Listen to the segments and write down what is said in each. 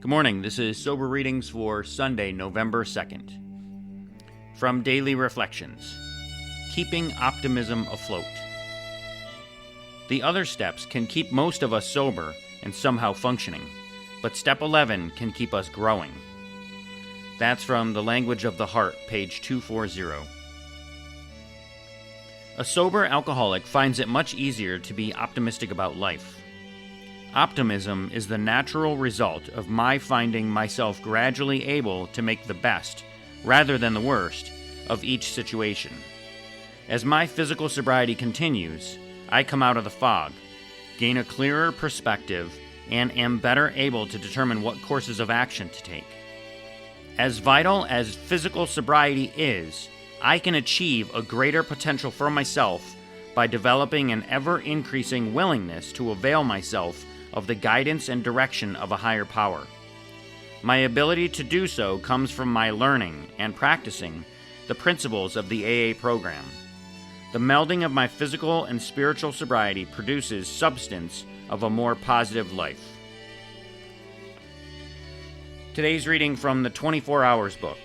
Good morning. This is Sober Readings for Sunday, November 2nd. From Daily Reflections, Keeping Optimism Afloat. The other steps can keep most of us sober and somehow functioning, but step 11 can keep us growing. That's from The Language of the Heart, page 240. A sober alcoholic finds it much easier to be optimistic about life. Optimism is the natural result of my finding myself gradually able to make the best, rather than the worst, of each situation. As my physical sobriety continues, I come out of the fog, gain a clearer perspective, and am better able to determine what courses of action to take. As vital as physical sobriety is, I can achieve a greater potential for myself by developing an ever-increasing willingness to avail myself of the guidance and direction of a higher power. My ability to do so comes from my learning and practicing the principles of the AA program. The melding of my physical and spiritual sobriety produces substance of a more positive life. Today's reading from the 24 Hours book,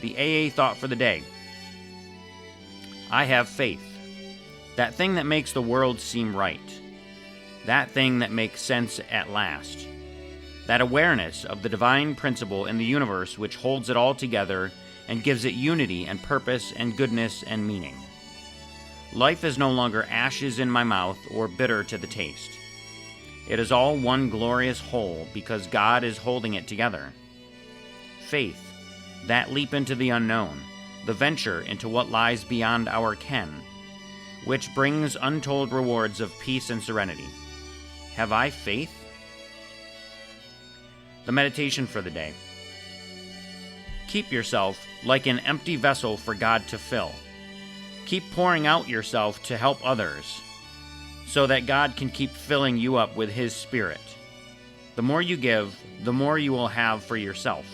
the AA thought for the day. I have faith, that thing that makes the world seem right. That thing that makes sense at last. That awareness of the divine principle in the universe which holds it all together and gives it unity and purpose and goodness and meaning. Life is no longer ashes in my mouth or bitter to the taste. It is all one glorious whole because God is holding it together. Faith, that leap into the unknown, the venture into what lies beyond our ken, which brings untold rewards of peace and serenity. Have I faith? The meditation for the day. Keep yourself like an empty vessel for God to fill. Keep pouring out yourself to help others, so that God can keep filling you up with His Spirit. The more you give, the more you will have for yourself.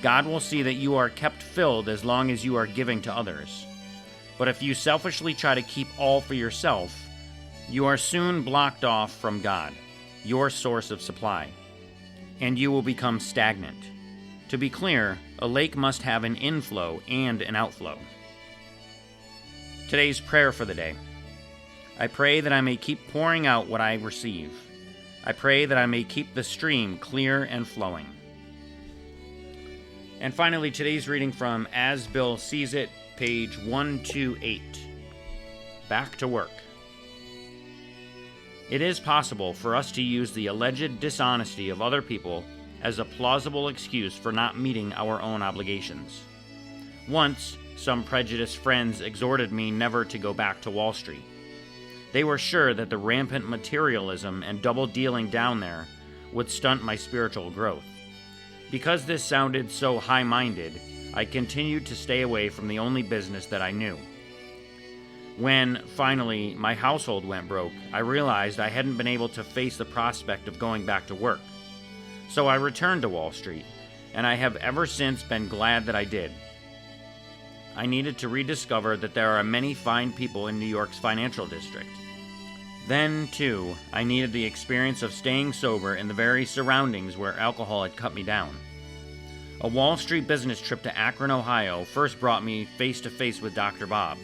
God will see that you are kept filled as long as you are giving to others. But if you selfishly try to keep all for yourself, you are soon blocked off from God, your source of supply, and you will become stagnant. To be clear, a lake must have an inflow and an outflow. Today's prayer for the day. I pray that I may keep pouring out what I receive. I pray that I may keep the stream clear and flowing. And finally, today's reading from As Bill Sees It, page 128. Back to work. It is possible for us to use the alleged dishonesty of other people as a plausible excuse for not meeting our own obligations. Once, some prejudiced friends exhorted me never to go back to Wall Street. They were sure that the rampant materialism and double-dealing down there would stunt my spiritual growth. Because this sounded so high-minded, I continued to stay away from the only business that I knew. When, finally, my household went broke, I realized I hadn't been able to face the prospect of going back to work. So I returned to Wall Street, and I have ever since been glad that I did. I needed to rediscover that there are many fine people in New York's financial district. Then, too, I needed the experience of staying sober in the very surroundings where alcohol had cut me down. A Wall Street business trip to Akron, Ohio first brought me face-to-face with Dr. Bob.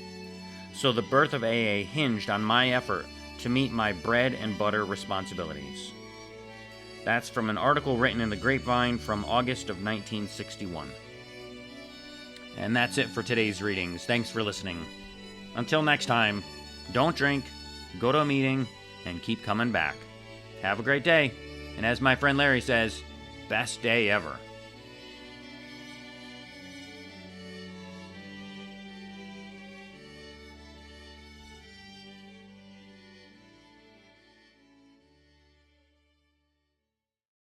So the birth of AA hinged on my effort to meet my bread and butter responsibilities. That's from an article written in the Grapevine from August of 1961. And that's it for today's readings. Thanks for listening. Until next time, don't drink, go to a meeting, and keep coming back. Have a great day. And as my friend Larry says, best day ever.